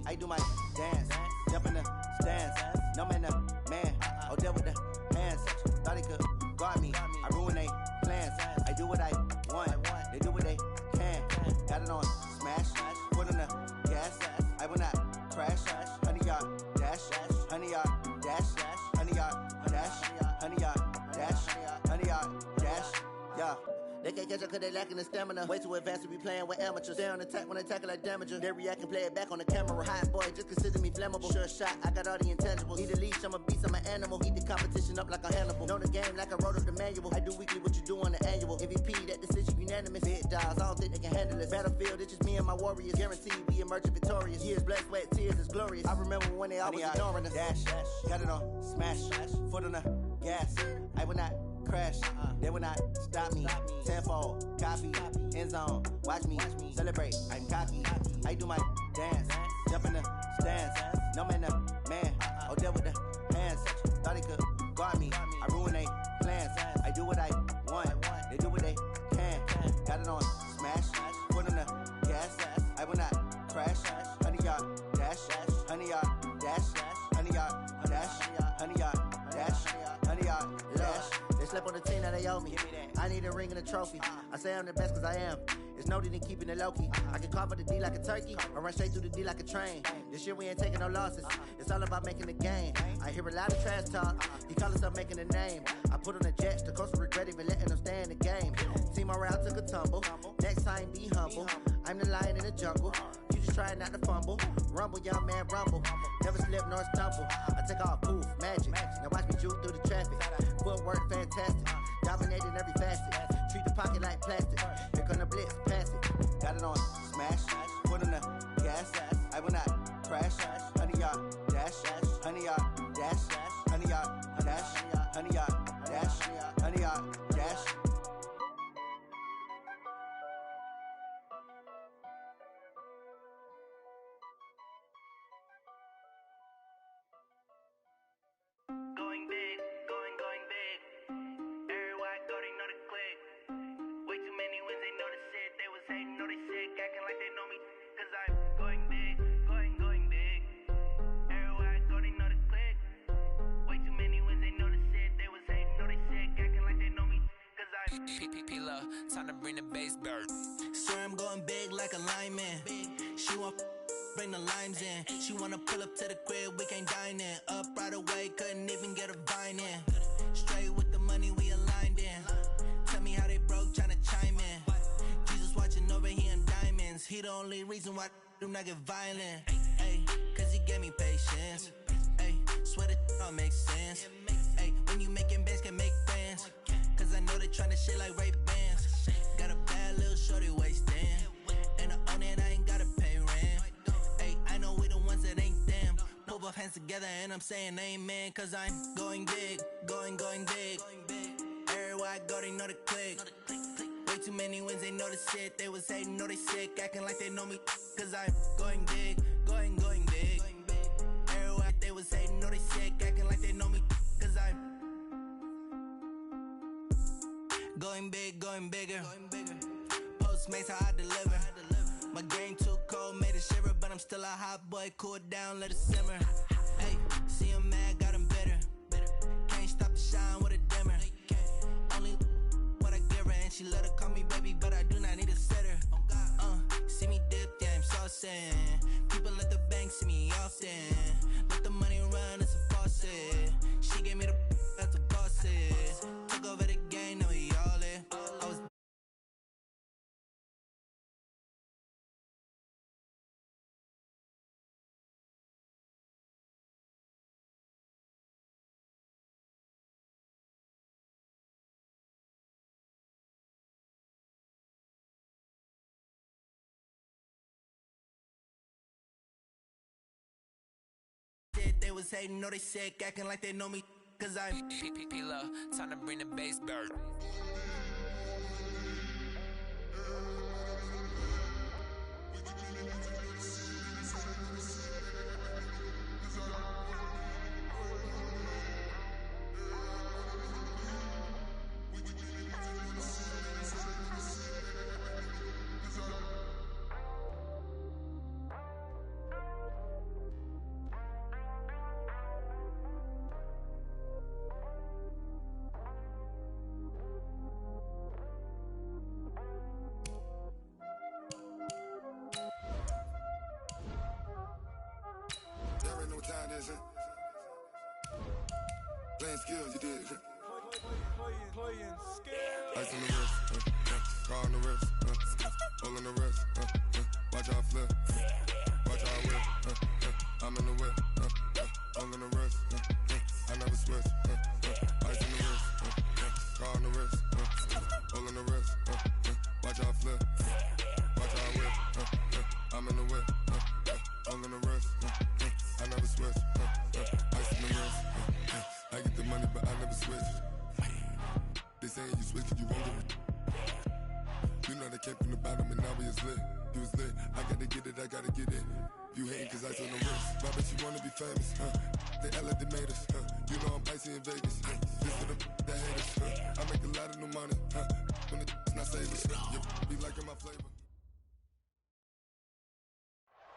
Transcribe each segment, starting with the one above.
I do my dance, jump in the stands. No man, oh, deal with the hands. Thought he could guard me, I ruin they plans. I do what I want, they do what they can. Got it on smash, foot on the gas. I will not crash. 100-yard dash, 100-yard dash, 100-yard dash, 100-yard dash, 100-yard dash, yeah. They can't catch up cause they lacking the stamina. Way too advanced to be playing with amateurs. Stay on attack when they tackle like damager. They react and play it back on the camera. Hot boy, just consider me flammable. Sure shot, I got all the intangibles. Need a leash, I'm a beast, I'm an animal. Eat the competition up like a Hannibal. Know the game like I wrote up the manual. I do weekly what you do on the annual. MVP, that decision unanimous. Big dogs, I don't think they can handle this. Battlefield, it's just me and my warriors. Guaranteed we emerge victorious. Years, blood, sweat, tears, it's glorious. I remember when they always ignoring us. Dash, got it on smash, foot on the gas. I will not crash, they will not stop me. Tenfold, copy, end zone, watch me celebrate. I'm cocky, I do my dance, jump in the stands. No man, oh, deal with the hands. Thought he could guard me, I ruin they plans. I do what I want, they do what they can. Got it on smash, foot on the gas. I will not crash. 100-yard dash, 100-yard dash, 100-yard dash, 100-yard dash, 100-yard dash. They slept on the team that they owe me. I need a ring and a trophy. I say I'm the best cause I am. It's noted in keeping it low-key. I can carve up the D like a turkey or run straight through the D like a train. This year we ain't taking no losses. It's all about making the game. I hear a lot of trash talk. He call himself making a name. I put on the jets. The coach will regret even letting them stay in the game. Team morale took a tumble. Next time be humble. I'm the lion in the jungle. You just try not to fumble. Rumble, young man, rumble. Never slip nor stumble. I take off, poof, magic. Now watch me juke through the traffic. Footwork fantastic. Dominating every facet. Treat the pocket like plastic. Here come the blitz, pass it. Got it on smash, foot on the gas. I will not crash. 100-yard dash, 100-yard dash, 100-yard dash, 100-yard dash, 100-yard dash. Going big, going big. Everywhere I go, they know the click. Way too many wins, they know the shit. They was hating, know they sick, acting like they know me. Cause I'm going big, going big. Everywhere I go, they know the click. Way too many wins, they know the shit. They was hating, know they sick, acting like they know me. Cause I'm P-P-P-Love, time to bring the bass bird. Swear I'm going big like a lineman. She want bring the limes in. She wanna pull up to the crib, we can't dine in. Up right away, couldn't even get a vine in. Straight with the money we aligned in. Tell me how they broke, tryna chime in. Jesus watching over here in diamonds. He the only reason why I do not get violent. Ay, cause he gave me patience. Ay, swear that all makes sense. Ay, when you making bands, can make friends. Cause I know they tryna shit like Ray-Bans. Got a bad little shorty wasting. And I own it, I ain't gotta pay rent. I know we the ones that ain't them. Pull both hands together and I'm saying amen. Cause I'm going big, going big. Everywhere I go, they know the click. Way too many wins, they know the shit. They was hating, know they sick, acting like they know me. Cause I'm going big, going big. Everywhere they was hating, know they sick, acting like they know me. Cause I'm going big, going bigger. Postmates how I deliver. My game too cold, made it shiver, but I'm still a hot boy. Cool it down, let it simmer. Hey, see him mad, got him bitter. Can't stop the shine with a dimmer. Only what I give her, and she let her call me baby, but I do not need a sitter. See me dip, yeah, I'm saucing. People at the bank see me often. Let the money run, it's a faucet. She gave me the that's a boss is. Took over the game, now we all in. I was they was hating, know they sick, acting like they know me. Cause I'm P-P-P-Love, time to bring the bass bird. Playing skills, you did. Playing skills. Ice on the wrist, car on the wrist, hole on the wrist, watch how I flip, watch how I whip, I'm in the whip, hole on the wrist, I never switch, ice on the wrist, car on the wrist, hole on the wrist, watch how I flip, watch how I whip, I'm in the whip, hole on the wrist, I never switch, ice on the wrist, I get the money but I never switch. They saying you switch and you won't get it. You know they came from the bottom and now we is lit. You was lit, I gotta get it, I gotta get it. You hating cause ice on the wrist. Why bet you wanna be famous, They act like they made us, You know I'm icy in Vegas, This for them that hate us, I make a lot of new money, When it's not savers, You be liking my flavor.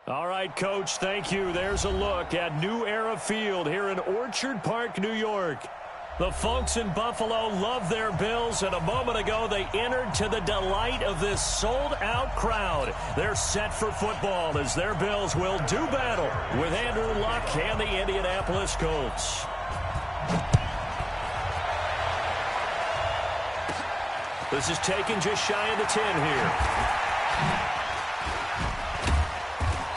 All right, Coach, thank you. There's a look at New Era Field here in Orchard Park, New York. The folks in Buffalo love their Bills, and a moment ago they entered to the delight of this sold-out crowd. They're set for football as their Bills will do battle with Andrew Luck and the Indianapolis Colts. This is taken just shy of the 10 here.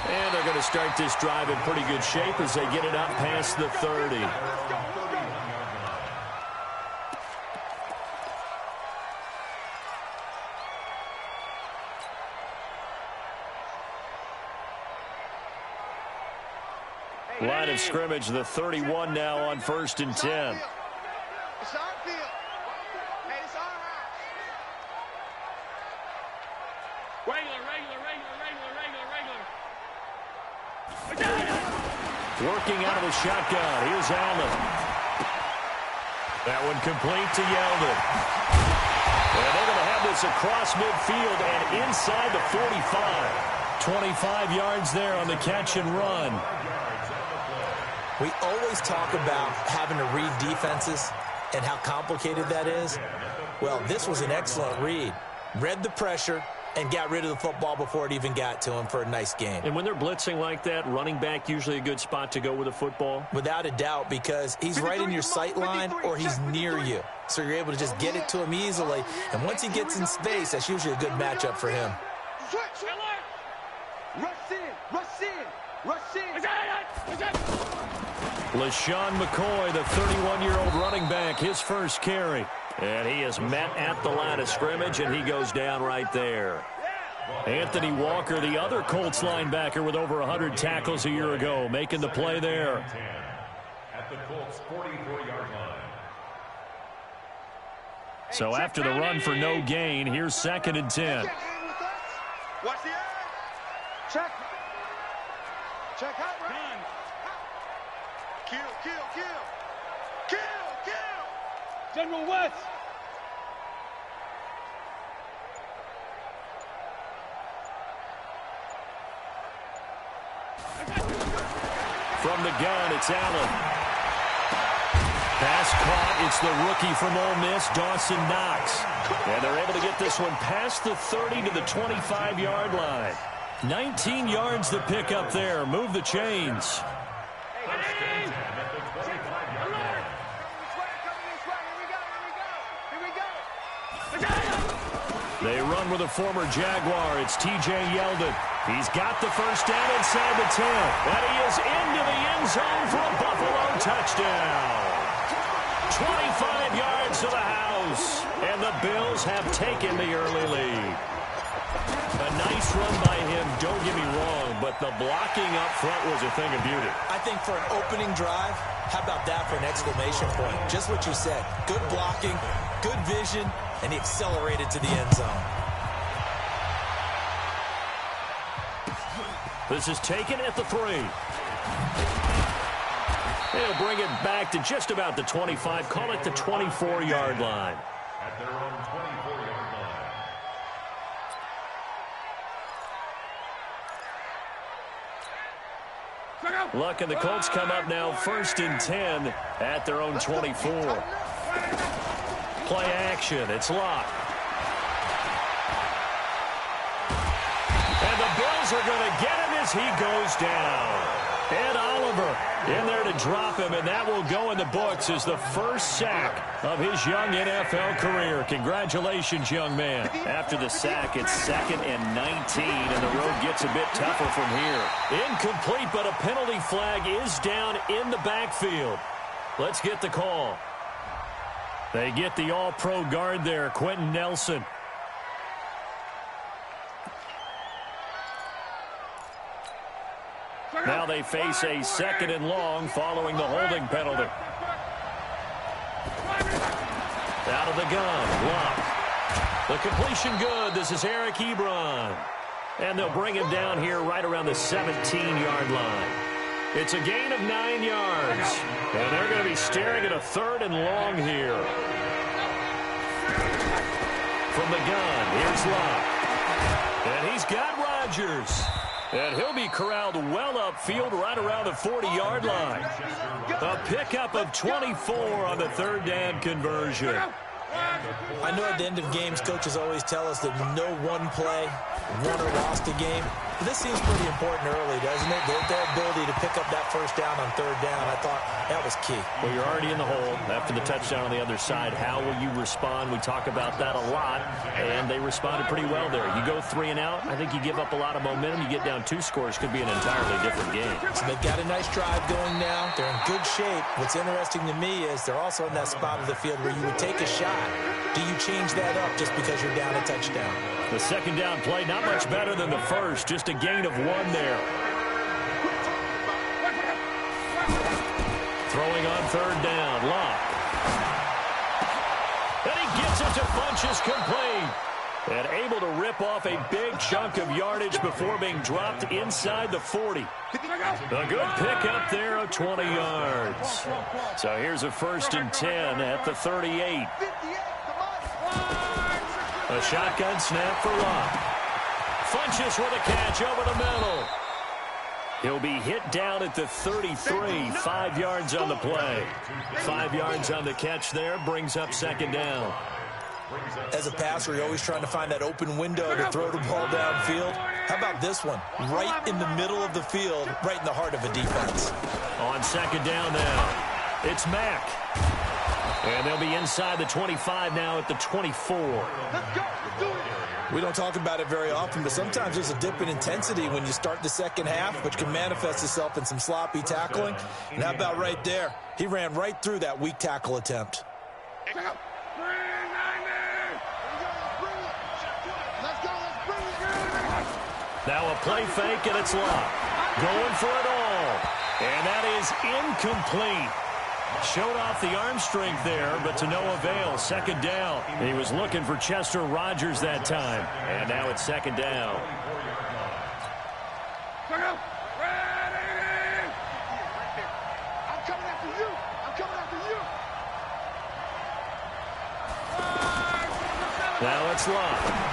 And they're going to start this drive in pretty good shape as they get it up past the 30. Line of scrimmage, the 31 now on 1st and 10. It's our field. Hey, it's our house. Regular. Working out of the shotgun. Here's Allen. That one complete to Yeldon. And they're going to have this across midfield and inside the 45. 25 yards there on the catch and run. We always talk about having to read defenses and how complicated that is. Well, this was an excellent read. Read the pressure and got rid of the football before it even got to him for a nice game. And when they're blitzing like that, running back usually a good spot to go with the football? Without a doubt, because he's right in your sight line or he's near you. So you're able to just get it to him easily. And once he gets in space, that's usually a good matchup for him. LaShawn McCoy, the 31-year-old running back, his first carry. And he is met at the line of scrimmage, and he goes down right there. Anthony Walker, the other Colts linebacker with over 100 tackles a year ago, making the play there. At the Colts 44-yard line. So after the run for no gain, here's 2nd and 10. Watch the eye. Check. Check out. Run. Kill. General West. From the gun, it's Allen. Pass caught. It's the rookie from Ole Miss, Dawson Knox. And they're able to get this one past the 30 to the 25-yard line. 19 yards to pick up there. Move the chains. They run with a former Jaguar. It's T.J. Yeldon. He's got the first down inside the 10. And he is into the end zone for a Buffalo touchdown. 25 yards to the house. And the Bills have taken the early lead. A nice run by him, don't get me wrong, but the blocking up front was a thing of beauty. I think for an opening drive, how about that for an exclamation point? Just what you said. Good blocking, good vision, and he accelerated to the end zone. This is taken at the 3. They'll bring it back to just about the 25, call it the 24-yard line. At their own 24-yard line. Luck and the Colts come up now 1st and 10 at their own 24. Play action. It's Luck. And the Bills are going to get him as he goes down. Ed Oliver in there to drop him, and that will go in the books as the first sack of his young NFL career. Congratulations, young man. After the sack, it's 2nd and 19, and the road gets a bit tougher from here. Incomplete, but a penalty flag is down in the backfield. Let's get the call. They get the all-pro guard there, Quentin Nelson. Now they face a 2nd and long following the holding penalty. Out of the gun, Locke. The completion good. This is Eric Ebron. And they'll bring him down here right around the 17-yard line. It's a gain of 9 yards. And they're going to be staring at a 3rd and long here. From the gun, here's Locke. And he's got Rodgers. And he'll be corralled well upfield right around the 40-yard line. A pickup of 24 on the 3rd down conversion. I know at the end of games, coaches always tell us that no one play won or lost a game. But this seems pretty important early, doesn't it? Their ability to pick up that 1st down on 3rd down, I thought that was key. Well, you're already in the hole after the touchdown on the other side. How will you respond? We talk about that a lot, and they responded pretty well there. You go 3 and out, I think you give up a lot of momentum. You get down 2 scores, could be an entirely different game. So they've got a nice drive going now. They're in good shape. What's interesting to me is they're also in that spot of the field where you would take a shot. Do you change that up just because you're down a touchdown? The 2nd down play, not much better than the first. Just a gain of 1 there. Throwing on 3rd down, Locke. And he gets it to Funchess complete. And able to rip off a big chunk of yardage before being dropped inside the 40. A good pickup there of 20 yards. So here's a 1st and 10 at the 38. A shotgun snap for Locke. Funchess with a catch over the middle. He'll be hit down at the 33. 5 yards on the play. 5 yards on the catch there. Brings up 2nd down. As a passer, you're always trying to find that open window to throw the ball downfield. How about this one? Right in the middle of the field, right in the heart of a defense. On 2nd down now, it's Mack. And they'll be inside the 25 now at the 24. Let's go. Do it. We don't talk about it very often, but sometimes there's a dip in intensity when you start the 2nd half, which can manifest itself in some sloppy tackling. And how about right there? He ran right through that weak tackle attempt. Now a play fake, and it's Locke. Going for it all. And that is incomplete. Showed off the arm strength there, but to no avail. 2nd down. He was looking for Chester Rogers that time. And now it's 2nd down. I'm coming after you. I'm coming after you. Now it's Locke.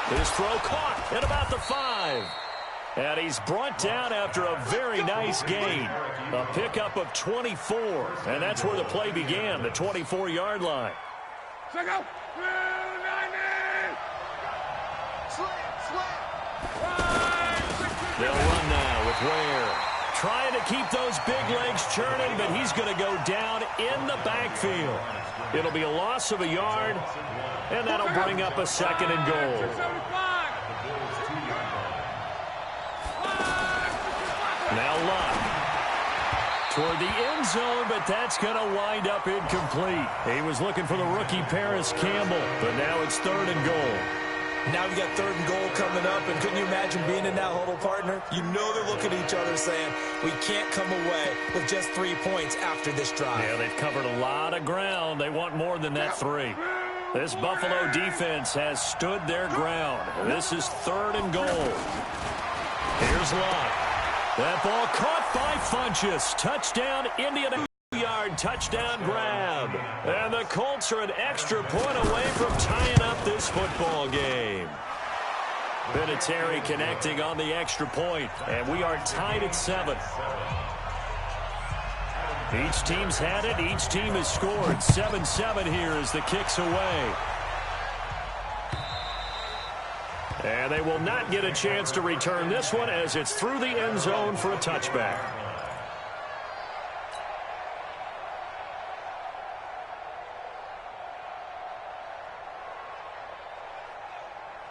His throw caught at about the 5. And he's brought down after a very nice gain. A pickup of 24. And that's where the play began, the 24-yard line. They'll run now with Ware. Trying to keep those big legs churning, but he's going to go down in the backfield. It'll be a loss of a yard, and that'll bring up a 2nd and goal. Now Locke toward the end zone, but that's going to wind up incomplete. He was looking for the rookie Paris Campbell, but now it's 3rd and goal. Now we got 3rd and goal coming up, and couldn't you imagine being in that huddle, partner? You know they're looking at each other saying, we can't come away with just 3 points after this drive. Yeah, they've covered a lot of ground. They want more than that 3. This Buffalo defense has stood their ground. This is 3rd and goal. Here's Locke. That ball caught by Funchess. Touchdown, Indiana. Yard touchdown grab. And the Colts are an extra point away from tying up this football game. Vinatieri connecting on the extra point, and we are tied at 7. Each team's had it. Each team has scored. 7-7 here as the kick's away. And they will not get a chance to return this one as it's through the end zone for a touchback.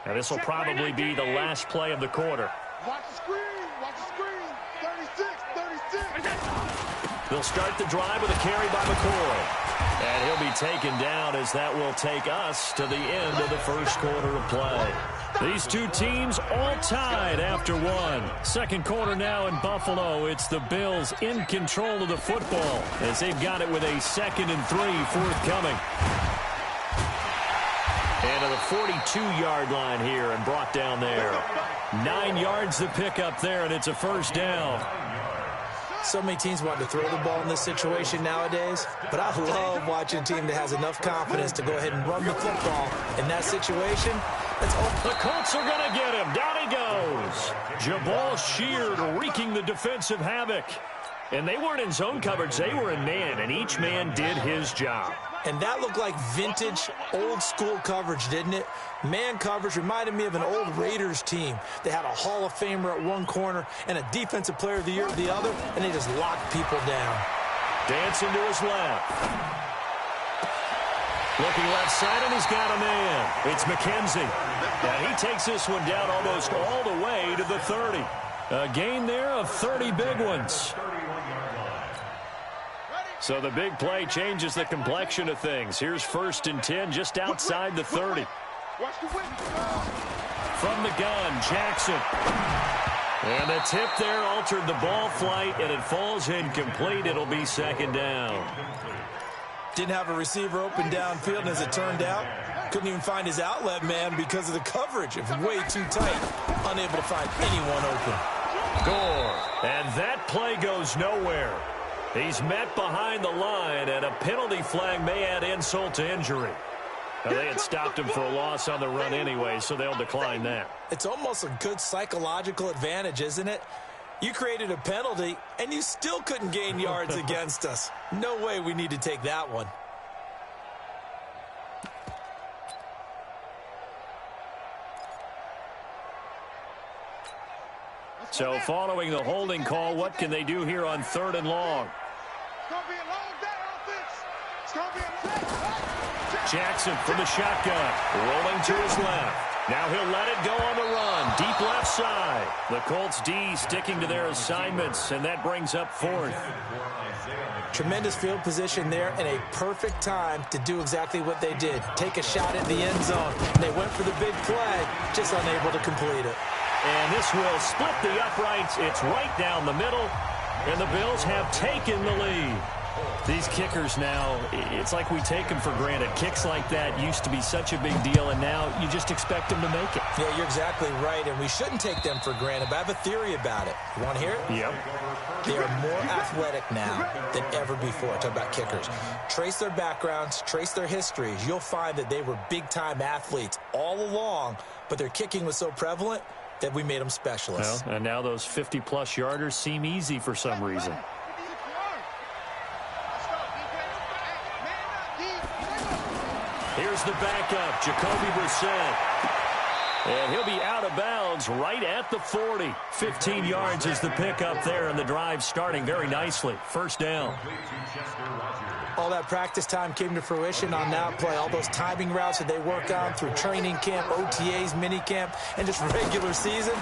Now this will probably be the last play of the quarter. Watch the screen. Watch the screen. 36. They'll start the drive with a carry by McCoy. And he'll be taken down as that will take us to the end of the first quarter of play. These two teams all tied after one. Second quarter now in Buffalo. It's the Bills in control of the football as they've got it with a 2nd and 3 forthcoming. And to the 42-yard line here and brought down there. 9 yards to pick up there, and it's a first down. So many teams want to throw the ball in this situation nowadays, but I love watching a team that has enough confidence to go ahead and run the football in that situation. The Colts are going to get him. Down he goes. Jabal Sheard wreaking the defensive havoc. And they weren't in zone coverage. They were in man, and each man did his job. And that looked like vintage, old-school coverage, didn't it? Man coverage reminded me of an old Raiders team. They had a Hall of Famer at one corner and a Defensive Player of the Year at the other, and they just locked people down. Dancing to his left. Looking left side, and he's got a man. It's McKenzie. And he takes this one down almost all the way to the 30. A gain there of 30 big ones. So the big play changes the complexion of things. Here's 1st and 10 just outside the 30. From the gun, Jackson. And the tip there altered the ball flight, and it falls incomplete. It'll be 2nd down. Didn't have a receiver open downfield, and as it turned out, couldn't even find his outlet man because of the coverage. It was way too tight. Unable to find anyone open. Gore. And that play goes nowhere. He's met behind the line, and a penalty flag may add insult to injury. Now, they had stopped him for a loss on the run anyway, so they'll decline that. It's almost a good psychological advantage, isn't it? You created a penalty, and you still couldn't gain yards against us. No way we need to take that one. So following the holding call, what can they do here on 3rd and long? Jackson from the shotgun, rolling to his left. Now he'll let it go on the run, deep left side. The Colts D sticking to their assignments, and that brings up 4th. Tremendous field position there and a perfect time to do exactly what they did. Take a shot at the end zone. They went for the big play, just unable to complete it. And this will split the uprights. It's right down the middle, and the Bills have taken the lead. These kickers now, it's like we take them for granted. Kicks like that used to be such a big deal, and now you just expect them to make it. Yeah, you're exactly right, and we shouldn't take them for granted, but I have a theory about it. You want to hear it? Yep. They are more athletic now than ever before. Talk about kickers. Trace their backgrounds, trace their histories. You'll find that they were big-time athletes all along, but their kicking was so prevalent that we made them specialists. Well, and now those 50-plus yarders seem easy for some reason. Here's the backup, Jacoby Brissett. And he'll be out of bounds right at the 40. 15 yards is the pickup there, and the drive starting very nicely. 1st down. All that practice time came to fruition on that play. All those timing routes that they work on through training camp, OTAs, mini camp, and just regular season,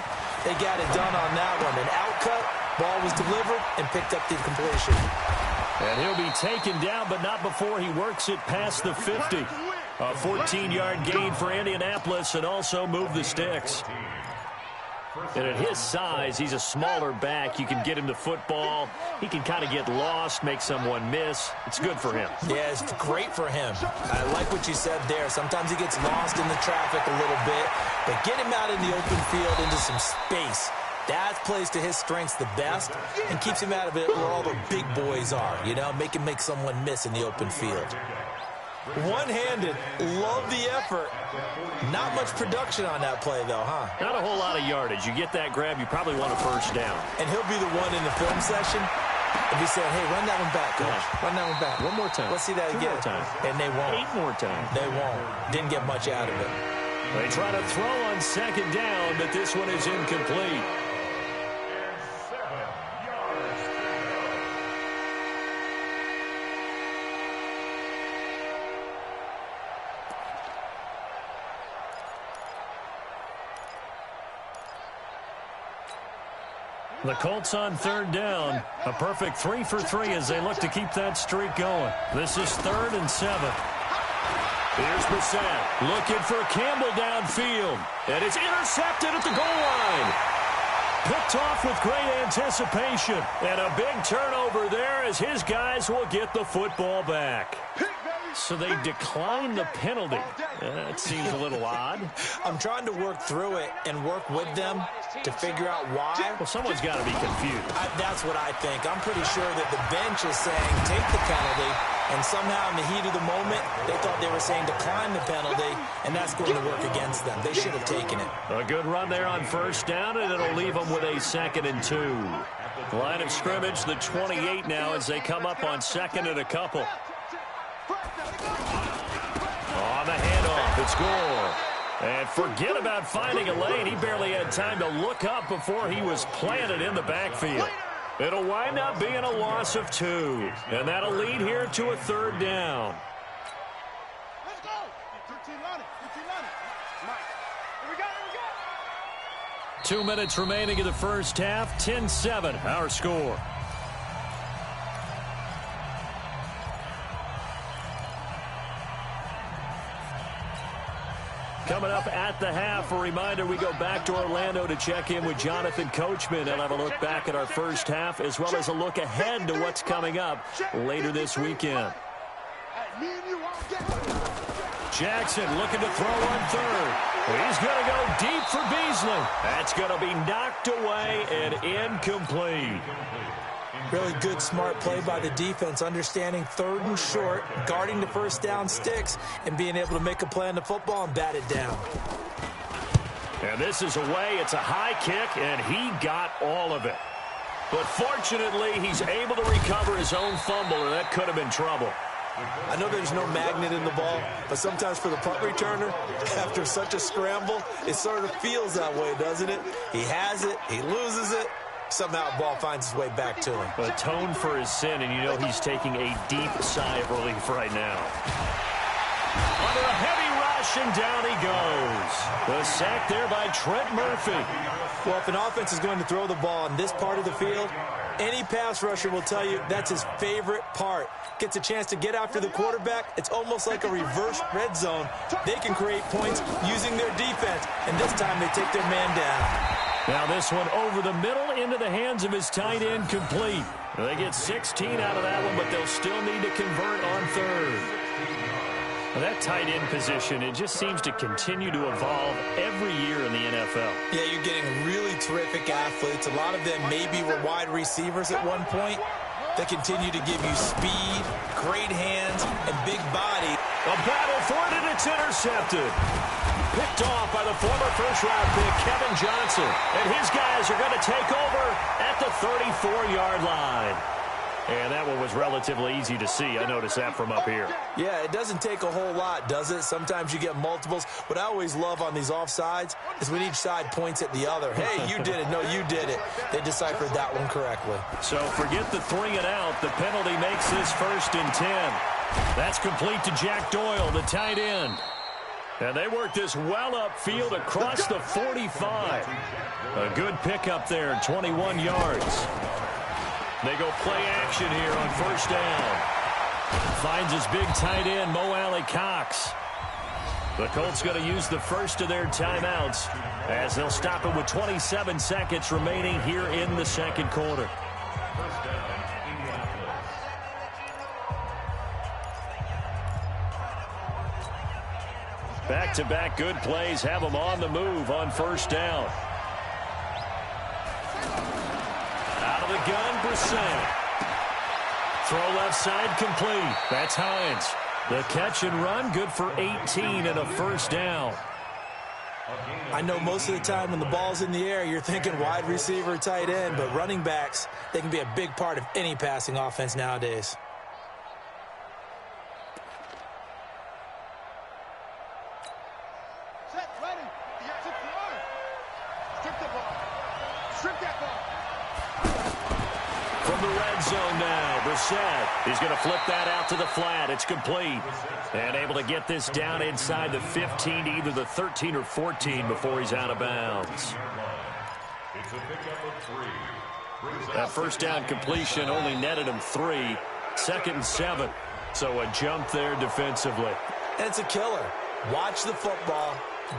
they got it done on that one. An outcut, ball was delivered, and picked up the completion. And he'll be taken down, but not before he works it past the 50. A 14-yard gain for Indianapolis, and also move the sticks. And at his size, he's a smaller back. You can get him the football. He can kind of get lost, make someone miss. It's good for him. Yeah, it's great for him. I like what you said there. Sometimes he gets lost in the traffic a little bit, but get him out in the open field into some space. That plays to his strengths the best and keeps him out of it where all the big boys are, you know, make someone miss in the open field. One-handed, love the effort. Not much production on that play, though, huh? Not a whole lot of yardage. You get that grab, you probably want a 1st down. And he'll be the one in the film session and be saying, hey, run that one back, coach. Run that one back. One more time. Let's see that again. 2 more times. And they won't. 8 more times. They won't. Didn't get much out of it. They try to throw on second down, but this one is incomplete. The Colts on third down. A perfect 3 for 3 as they look to keep that streak going. This is 3rd and 7. Here's Brissett looking for Campbell downfield. And it's intercepted at the goal line. Picked off with great anticipation. And a big turnover there as his guys will get the football back. So they decline the penalty. That seems a little odd. I'm trying to work through it and work with them to figure out why. Well, someone's got to be confused. That's what I think. I'm pretty sure that the bench is saying take the penalty, and somehow in the heat of the moment, they thought they were saying decline the penalty, and that's going to work against them. They should have taken it. A good run there on first down, and it'll leave them with a 2nd and 2. Line of scrimmage, the 28 now as they come up on 2nd and a couple. On the handoff, it's Gore. And forget about finding a lane. He barely had time to look up before he was planted in the backfield. It'll wind up being a loss of 2. And that'll lead here to a 3rd down. Let's go. 13 on it. 13 on it. Mike. Here we go. Here we go. 2 minutes remaining in the first half. 10-7, our score. Coming up at the half, a reminder, we go back to Orlando to check in with Jonathan Coachman and have a look back at our first half, as well as a look ahead to what's coming up later this weekend. Jackson looking to throw on 3rd. He's going to go deep for Beasley. That's going to be knocked away and incomplete. Really good, smart play by the defense, understanding 3rd and short, guarding the first down sticks, and being able to make a play on the football and bat it down. And this is away. It's a high kick, and he got all of it. But fortunately, he's able to recover his own fumble, or that could have been trouble. I know there's no magnet in the ball, but sometimes for the punt returner, after such a scramble, it sort of feels that way, doesn't it? He has it, he loses it. Somehow the ball finds its way back to him. Atone for his sin, and you know he's taking a deep sigh of relief right now. Under a heavy rush, and down he goes. The sack there by Trent Murphy. Well, if an offense is going to throw the ball on this part of the field, any pass rusher will tell you that's his favorite part. Gets a chance to get after the quarterback. It's almost like a reverse red zone. They can create points using their defense, and this time they take their man down. Now this one over the middle into the hands of his tight end, complete. They get 16 out of that one, but they'll still need to convert on 3rd. Well, that tight end position, it just seems to continue to evolve every year in the NFL. Yeah, you're getting really terrific athletes. A lot of them maybe were wide receivers at one point. They continue to give you speed, great hands, and big body. A battle for it, and it's intercepted. Picked off by the former first-round pick, Kevin Johnson. And his guys are going to take over at the 34-yard line. And that one was relatively easy to see. I noticed that from up here. Yeah, it doesn't take a whole lot, does it? Sometimes you get multiples. What I always love on these offsides is when each side points at the other. Hey, you did it. No, you did it. They deciphered that one correctly. So forget the 3 and out. The penalty makes this 1st and 10. That's complete to Jack Doyle, the tight end. And they work this well upfield across the 45. A good pickup there, 21 yards. They go play action here on first down. Finds his big tight end, Mo Alley-Cox. The Colts going to use the first of their timeouts as they'll stop it with 27 seconds remaining here in the second quarter. Back-to-back good plays have them on the move on first down. Out of the gun, Brissett. Throw left side complete. That's Hines. The catch and run, good for 18 and a first down. I know most of the time when the ball's in the air, you're thinking wide receiver, tight end, but running backs, they can be a big part of any passing offense nowadays. Set, ready. the red zone now. Brissett, he's going to flip that out to the flat. It's complete. And able to get this down inside the 15 to either the 13 or 14 before he's out of bounds. It's a pickup of 3. That first down completion only netted him 3. 2nd and 7. So a jump there defensively. And it's a killer. Watch the football.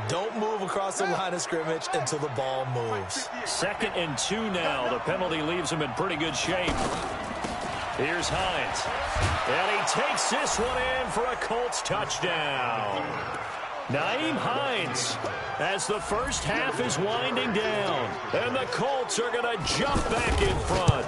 Don't move across the line of scrimmage until the ball moves. 2nd and 2 now. The penalty leaves him in pretty good shape. Here's Hines. And he takes this one in for a Colts touchdown. Nyheim Hines as the first half is winding down. And the Colts are going to jump back in front.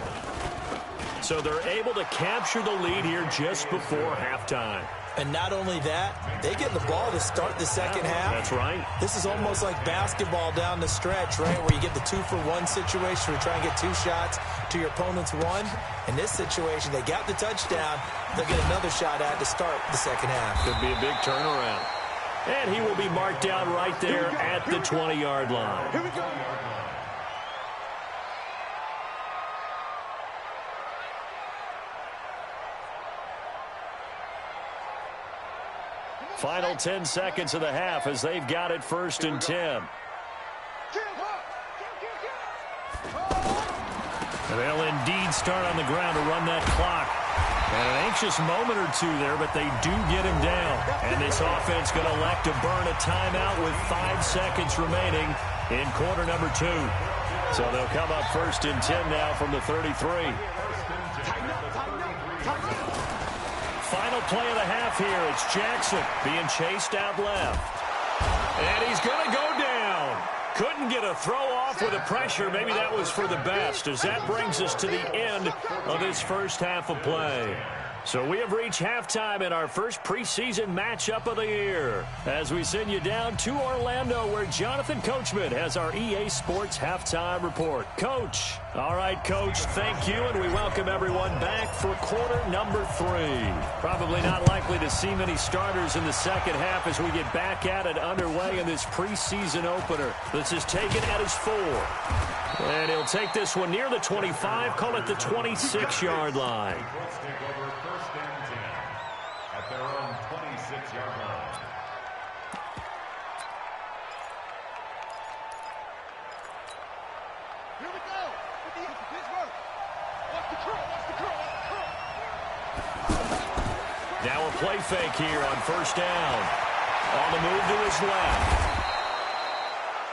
So they're able to capture the lead here just before halftime. And not only that, they get the ball to start the second half. That's right. This is almost like basketball down the stretch, right, where you get the 2-for-1 situation where you try and get 2 shots to your opponent's 1. In this situation, they got the touchdown. They'll get another shot at to start the second half. Could be a big turnaround. And he will be marked down right there at the 20-yard line. Here we go. Final 10 seconds of the half as they've got it 1st and 10. They'll indeed start on the ground to run that clock. And an anxious moment or two there, but they do get him down. And this offense going to elect to burn a timeout with 5 seconds remaining in quarter number 2. So they'll come up 1st and 10 now from the 33. Final play of the half here. It's Jackson being chased out left. And he's going to go down. Couldn't get a throw off with the pressure. Maybe that was for the best, as that brings us to the end of this first half of play. So we have reached halftime in our first preseason matchup of the year as we send you down to Orlando, where Jonathan Coachman has our EA Sports halftime report. Coach. All right, Coach, thank you, and we welcome everyone back for quarter number 3. Probably not likely to see many starters in the second half as we get back at it underway in this preseason opener. This is taken at his 4. And he'll take this one near the 25, call it the 26-yard line. Their own 26-yard line. Here we go. Pittsburgh. Watch the curl. Now a play fake here on 1st down. On the move to his left.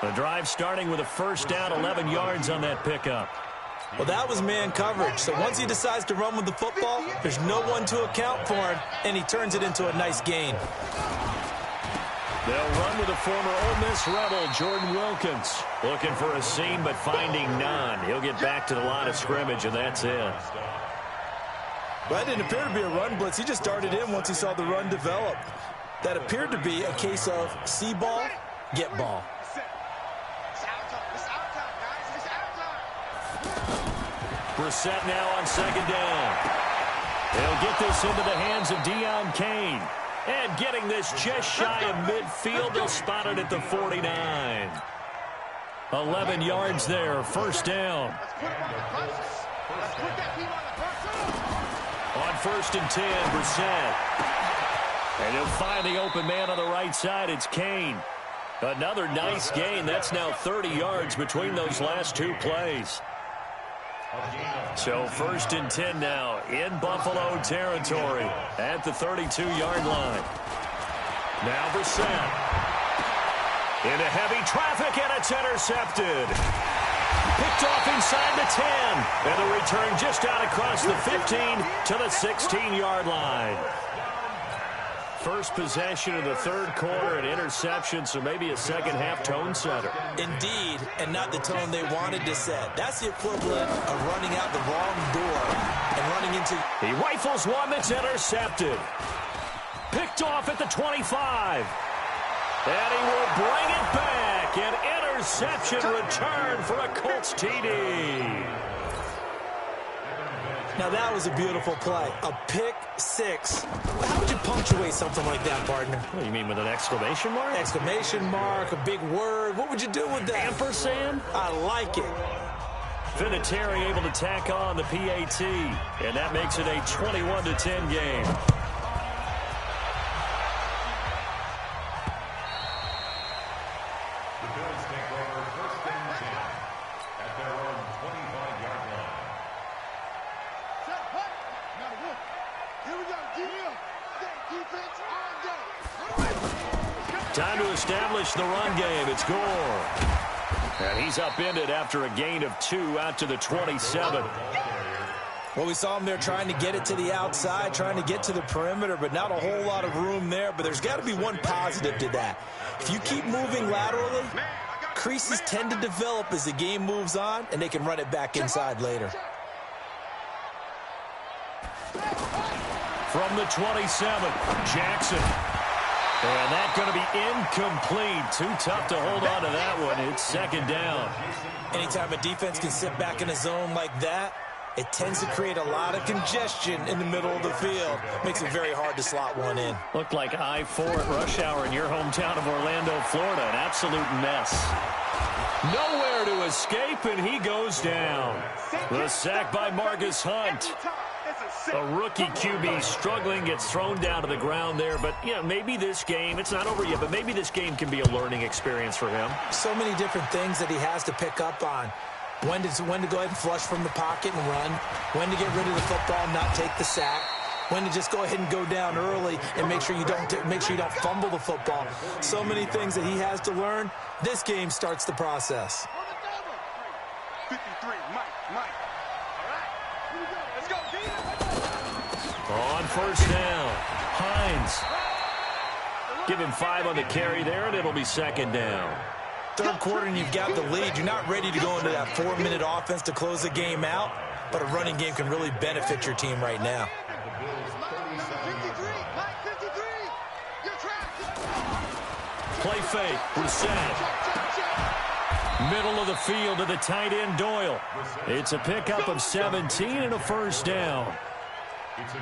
The drive starting with a 1st down, 11 yards on that pickup. Well, that was man coverage. So once he decides to run with the football, there's no one to account for him, and he turns it into a nice gain. They'll run with the former Ole Miss Rebel, Jordan Wilkins. Looking for a seam, but finding none. He'll get back to the line of scrimmage, and that's it. But it didn't appear to be a run blitz. He just darted in once he saw the run develop. That appeared to be a case of see ball, get ball. Brissett now on 2nd down. They'll get this into the hands of Deion Kane. And getting this just shy of midfield, they'll spot it at the 49. 11 yards there, 1st down. On 1st and 10, Brissett. And he'll find the open man on the right side. It's Kane. Another nice gain. That's now 30 yards between those last 2 plays. So 1st and 10 now in Buffalo territory at the 32-yard line. Now Brissett into heavy traffic, and it's intercepted. Picked off inside the 10, and the return just out across the 15 to the 16-yard line. First possession of the 3rd quarter, an interception, so maybe a second-half tone setter. Indeed, and not the tone they wanted to set. That's the equivalent of running out the wrong door and running into... He rifles one that's intercepted. Picked off at the 25. And he will bring it back. An interception return for a Colts TD. Now, that was a beautiful play. A pick 6. How would you punctuate something like that, partner? What do you mean, with an exclamation mark? Exclamation mark, a big word. What would you do with that? Ampersand? I like it. Vinatieri able to tack on the PAT, and that makes it a 21-10 game. The Bills take over first and 10 at their own 25-yard line. Set, what? Now the rookie. Here we go. Defense on day. Time to establish the run game. It's Gore. And he's upended after a gain of 2 out to the 27. Well, we saw him there trying to get it to the outside, trying to get to the perimeter, but not a whole lot of room there. But there's got to be one positive to that. If you keep moving laterally, creases tend to develop as the game moves on, and they can run it back inside later. From the 27, Jackson. And that's going to be incomplete. Too tough to hold on to that one. It's second down. Anytime a defense can sit back in a zone like that, it tends to create a lot of congestion in the middle of the field. Makes it very hard to slot one in. Looked like I-4 at rush hour in your hometown of Orlando, Florida. An absolute mess. Nowhere to escape, and he goes down. The sack by Marcus Hunt. A rookie QB struggling, gets thrown down to the ground there. But, yeah, maybe this game, it's not over yet, but maybe this game can be a learning experience for him. So many different things that he has to pick up on. When to go ahead and flush from the pocket and run. When to get rid of the football and not take the sack. When to just go ahead and go down early and make sure you don't fumble the football. So many things that he has to learn. This game starts the process. 53, Mike. All right, here we go. Let's go, D. On first down, Hines. Give him 5 on the carry there, and it'll be second down. Third quarter and you've got the lead. You're not ready to go into that 4-minute offense to close the game out, but a running game can really benefit your team right now. 53, Mike, 53. You're trapped. Play fake, Brissett. Middle of the field to the tight end, Doyle. It's a pickup of 17 and a first down.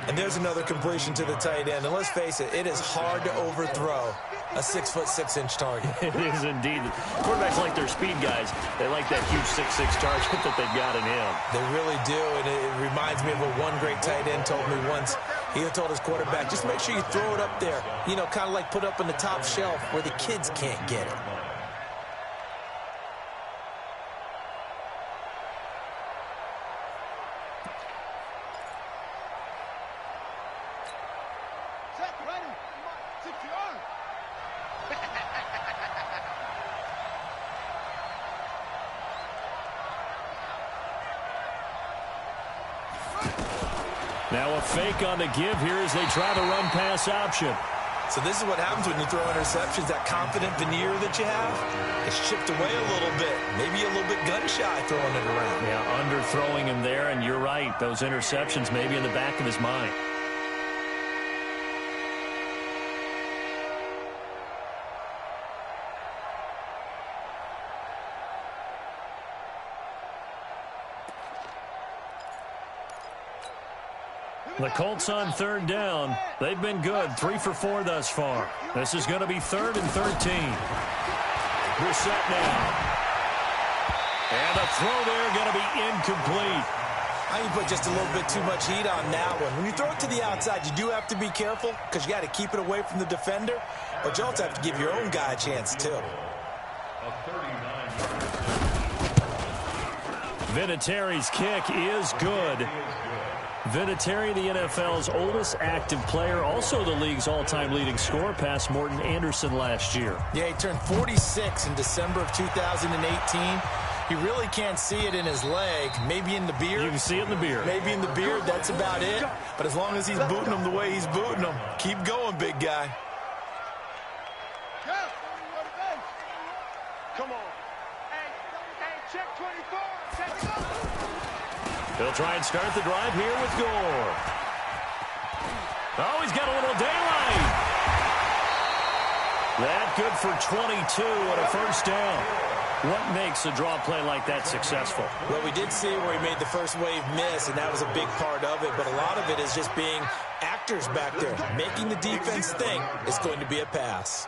And there's another completion to the tight end. And let's face it, it is hard to overthrow a 6'6" target. It is indeed. Quarterbacks like their speed guys. They like that huge 6'6" target that they've got in him. They really do, and it reminds me of what one great tight end told me once. He told his quarterback, just make sure you throw it up there. You know, kind of like put up on the top shelf where the kids can't get it. Now a fake on the give here as they try the run-pass option. So this is what happens when you throw interceptions. That confident veneer that you have, it's chipped away a little bit. Maybe a little bit gun-shy throwing it around. Yeah, underthrowing him there, and you're right. Those interceptions maybe in the back of his mind. The Colts on third down. They've been good, 3 for 4 thus far. This is going to be 3rd and 13. Brissett now. And a throw there going to be incomplete. I think you put just a little bit too much heat on that one. When you throw it to the outside, you do have to be careful because you got to keep it away from the defender, but you also have to give your own guy a chance too. Vinatieri's kick is good. Vinatieri, the NFL's oldest active player, also the league's all-time leading scorer, past Morton Anderson last year. Yeah, he turned 46 in December of 2018. He really can't see it in his leg, maybe in the beard. You can see it in the beard. Maybe in the beard, that's about it. But as long as he's booting him the way he's booting him, keep going, big guy. Come on. Hey, check 24. Check it out. He'll try and start the drive here with Gore. Oh, he's got a little daylight. That good for 22 and a first down. What makes a draw play like that successful? Well, we did see where he made the first wave miss, and that was a big part of it. But a lot of it is just being actors back there, making the defense think it's going to be a pass.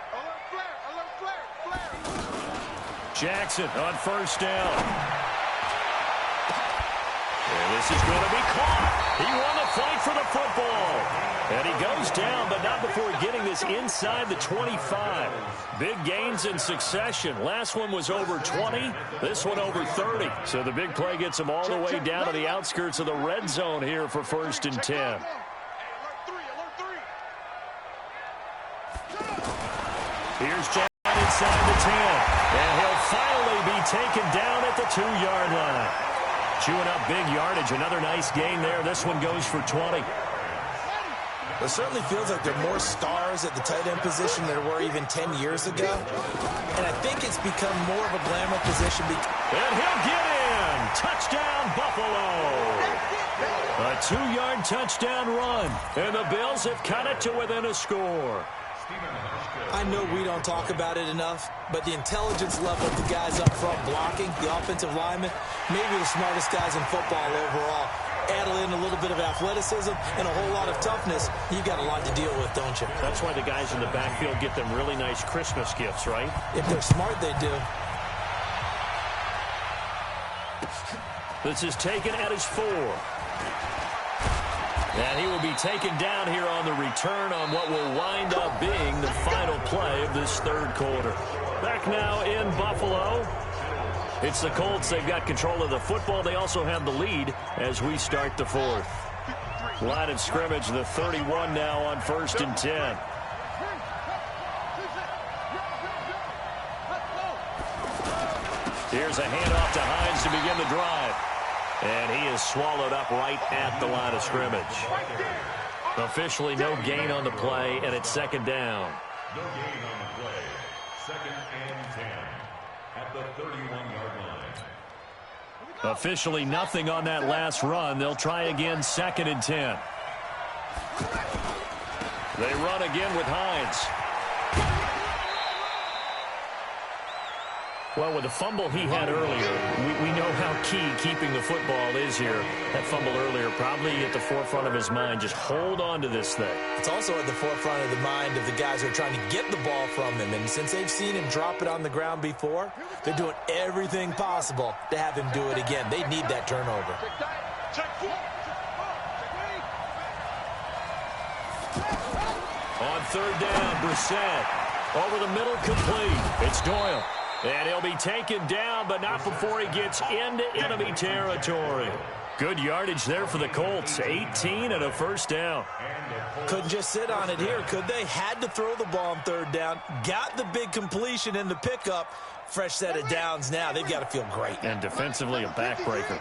Jackson on first down. This is going to be caught. He won the fight for the football. And he goes down, but not before getting this inside the 25. Big gains in succession. Last one was over 20. This one over 30. So the big play gets him all the way down to the outskirts of the red zone here for 1st and 10. Here's Jack inside the 10. And he'll finally be taken down at the 2-yard line. Chewing up big yardage. Another nice gain there. This one goes for 20. It certainly feels like there are more stars at the tight end position than there were even 10 years ago. And I think it's become more of a glamour position. And he'll get in. Touchdown, Buffalo. A 2-yard touchdown run. And the Bills have cut it to within a score. I know we don't talk about it enough, but the intelligence level of the guys up front blocking, the offensive linemen, maybe the smartest guys in football overall. Add in a little bit of athleticism and a whole lot of toughness, you've got a lot to deal with, don't you? That's why the guys in the backfield get them really nice Christmas gifts, right? If they're smart, they do. This is taken at his 4. And he will be taken down here on the return on what will wind up being the final play of this 3rd quarter. Back now in Buffalo. It's the Colts. They've got control of the football. They also have the lead as we start the 4th. Line of scrimmage, the 31 now on 1st and 10. Here's a handoff to Hines to begin the drive. And he is swallowed up right at the line of scrimmage. Officially no gain on the play, and it's 2nd down. No gain on the play. 2nd and 10 at the 31-yard line. Officially nothing on that last run. They'll try again 2nd and 10. They run again with Hines. Well, with the fumble he had earlier, we know how key keeping the football is here. That fumble earlier probably at the forefront of his mind. Just hold on to this thing. It's also at the forefront of the mind of the guys who are trying to get the ball from him. And since they've seen him drop it on the ground before, they're doing everything possible to have him do it again. They need that turnover. On 3rd down, Brissett. Over the middle, complete. It's Doyle. And he'll be taken down, but not before he gets into enemy territory. Good yardage there for the Colts. 18 and a 1st down. Couldn't just sit on it here, could they? Had to throw the ball on 3rd down. Got the big completion in the pickup. Fresh set of downs now. They've got to feel great. And defensively, a backbreaker.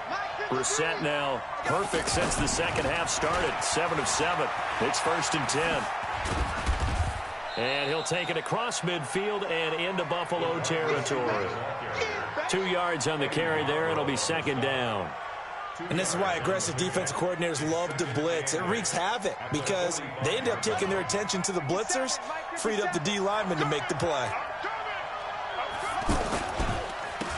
Brissett now perfect since the 2nd half started. 7 of 7. It's 1st and 10. And he'll take it across midfield and into Buffalo territory. 2 yards on the carry there. It'll be 2nd down. And this is why aggressive defensive coordinators love to blitz. It wreaks havoc because they end up taking their attention to the blitzers, freed up the D lineman to make the play.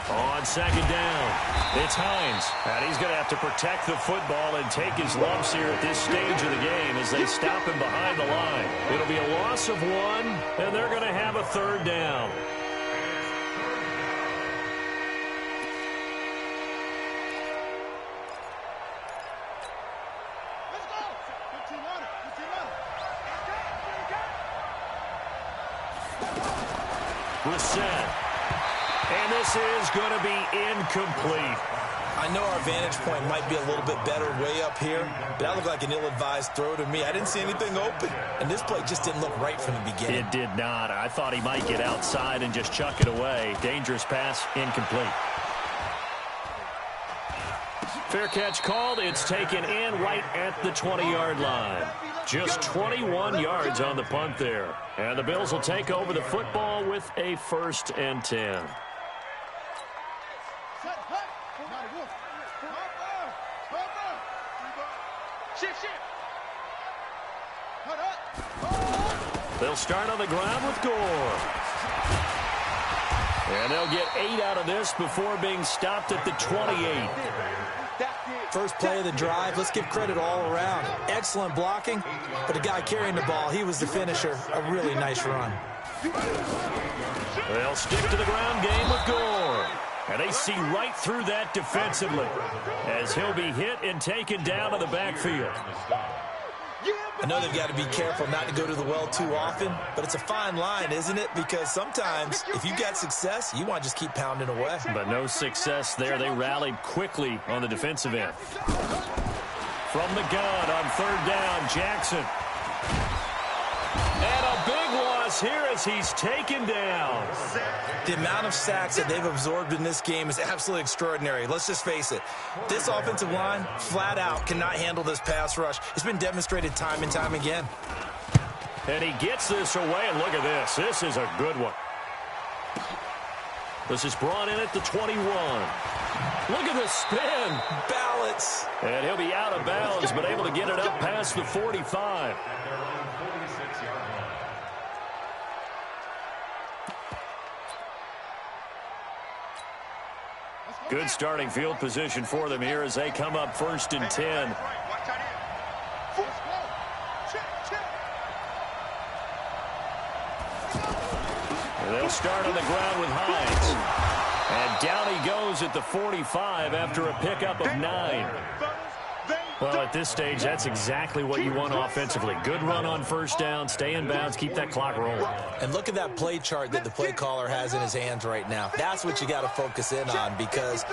On 2nd down, it's Hines. And he's going to have to protect the football and take his lumps here at this stage of the game as they stop him behind the line. It'll be a loss of 1, and they're going to have a 3rd down. Brissett. And this is going to be incomplete. I know our vantage point might be a little bit better way up here, but that looked like an ill-advised throw to me. I didn't see anything open, and this play just didn't look right from the beginning. It did not. I thought he might get outside and just chuck it away. Dangerous pass, incomplete. Fair catch called. It's taken in right at the 20-yard line. Just 21 yards on the punt there. And the Bills will take over the football with a 1st and 10. They'll start on the ground with Gore. And they'll get 8 out of this before being stopped at the 28. First play of the drive, let's give credit all around. Excellent blocking, but the guy carrying the ball, he was the finisher. A really nice run. They'll stick to the ground game with Gore. And they see right through that defensively as he'll be hit and taken down to the backfield. I know they've got to be careful not to go to the well too often, but it's a fine line, isn't it? Because sometimes if you've got success, you want to just keep pounding away. But no success there. They rallied quickly on the defensive end. From the gun on third down, Jackson. And a big loss here as he's taken down. The amount of sacks that they've absorbed in this game is absolutely extraordinary. Let's just face it. This offensive line, flat out, cannot handle this pass rush. It's been demonstrated time and time again. And he gets this away, and look at this. This is a good one. This is brought in at the 21. Look at the spin. Balance. And he'll be out of bounds, but able to get it up past the 45. Good starting field position for them here as they come up 1st and 10. And they'll start on the ground with Hines. And down he goes at the 45 after a pickup of 9. Well, at this stage, that's exactly what you want offensively. Good run on first down, stay in bounds, keep that clock rolling. And look at that play chart that the play caller has in his hands right now. That's what you got to focus in on because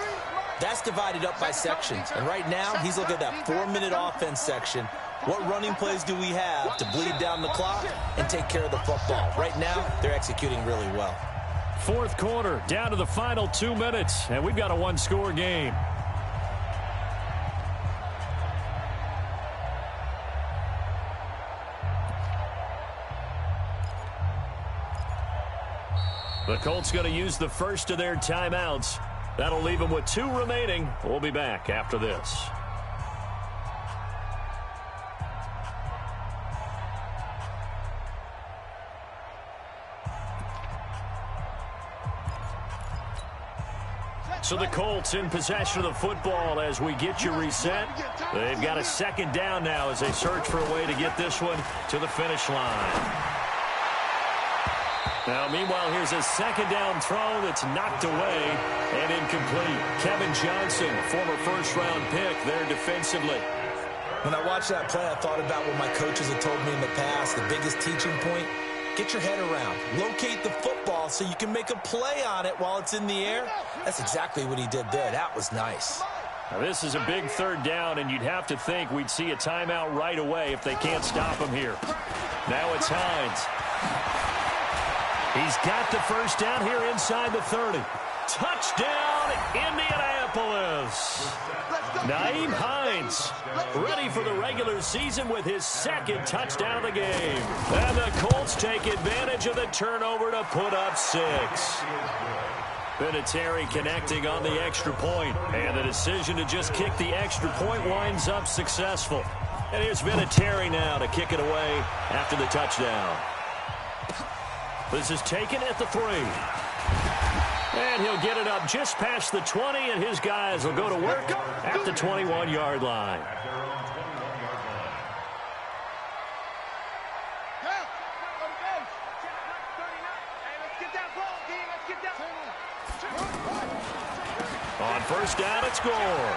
that's divided up by sections. And right now, he's looking at that 4-minute offense section. What running plays do we have to bleed down the clock and take care of the football? Right now, they're executing really well. Fourth quarter, down to the final 2 minutes, and we've got a one-score game. The Colts going to use the first of their timeouts. That'll leave them with 2 remaining. We'll be back after this. So the Colts in possession of the football as we get you reset. They've got a second down now as they search for a way to get this one to the finish line. Now, meanwhile, here's a second down throw that's knocked away and incomplete. Kevin Johnson, former first-round pick there defensively. When I watched that play, I thought about what my coaches had told me in the past. The biggest teaching point, get your head around. Locate the football so you can make a play on it while it's in the air. That's exactly what he did there. That was nice. Now, this is a big third down, and you'd have to think we'd see a timeout right away if they can't stop him here. Now it's Hines. He's got the first down here inside the 30. Touchdown, Indianapolis. Nyheim Hines ready for the regular season with his second touchdown of the game. And the Colts take advantage of the turnover to put up 6. Vinatieri connecting on the extra point. And the decision to just kick the extra point winds up successful. And here's Vinatieri now to kick it away after the touchdown. This is taken at the 3. And he'll get it up just past the 20, and his guys will go to work at the 21-yard line. On first down, it's Gore.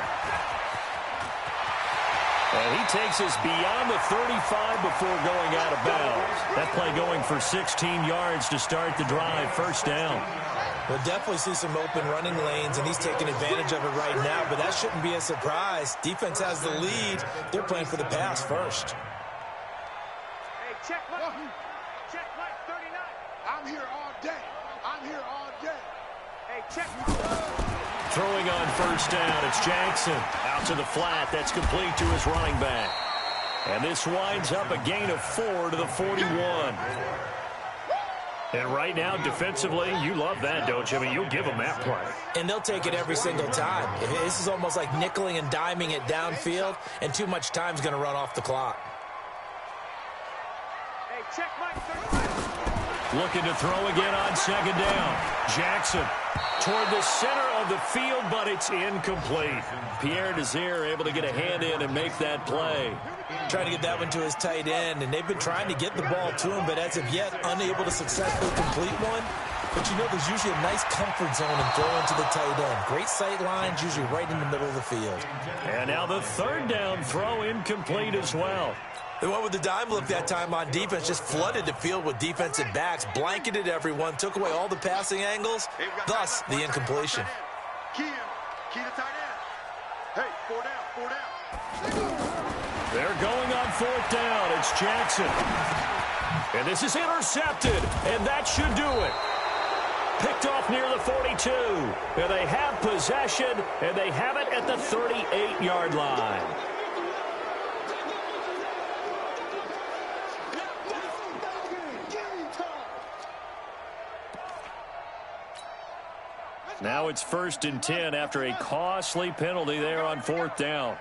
And he takes us beyond the 35 before going out of bounds. That play going for 16 yards to start the drive, first down. We'll definitely see some open running lanes, and he's taking advantage of it right now, but that shouldn't be a surprise. Defense has the lead. They're playing for the pass first. Hey, check Mike 39. I'm here all day. I'm here all day. Hey, check. Throwing on first down, it's Jackson. Out to the flat, that's complete to his running back. And this winds up a gain of 4 to the 41. And right now, defensively, you love that, don't you? I mean, you'll give them that play. And they'll take it every single time. This is almost like nickeling and diming it downfield, and too much time's going to run off the clock. Hey, check Mike 35. Looking to throw again on second down. Jackson toward the center of the field, but it's incomplete. Pierre Desir able to get a hand in and make that play. Trying to get that one to his tight end, and they've been trying to get the ball to him, but as of yet, unable to successfully complete one. But you know there's usually a nice comfort zone in throwing to the tight end. Great sight lines, usually right in the middle of the field. And now the third down throw incomplete as well. They went with the dime look that time on defense, just flooded the field with defensive backs, blanketed everyone, took away all the passing angles, thus the incompletion. Key to tight end. Hey, 4 down. They're going on 4th down. It's Jackson. And this is intercepted, and that should do it. Picked off near the 42. And they have possession, and they have it at the 38-yard line. Now it's 1st and 10 after a costly penalty there on 4th down.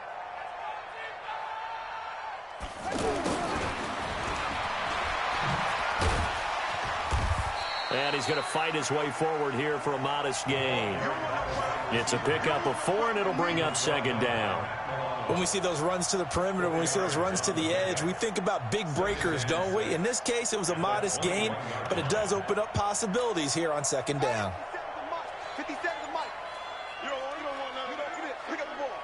And he's going to fight his way forward here for a modest gain. It's a pickup of 4, and it'll bring up 2nd down. When we see those runs to the perimeter, when we see those runs to the edge, we think about big breakers, don't we? In this case, it was a modest gain, but it does open up possibilities here on 2nd down. 50 seconds of Mike. You don't want nothing. Pick up the ball.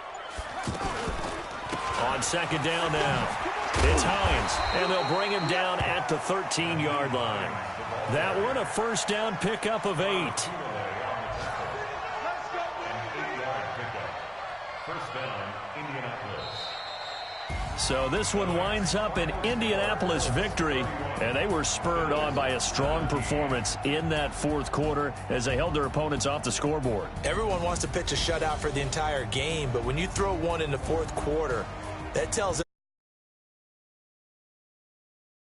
On 2nd down now, it's Hines, and they'll bring him down at the 13-yard line. That one, a 1st down pickup of 8. First down, Indianapolis. So this one winds up an Indianapolis victory, and they were spurred on by a strong performance in that 4th quarter as they held their opponents off the scoreboard. Everyone wants to pitch a shutout for the entire game, but when you throw one in the 4th quarter, that tells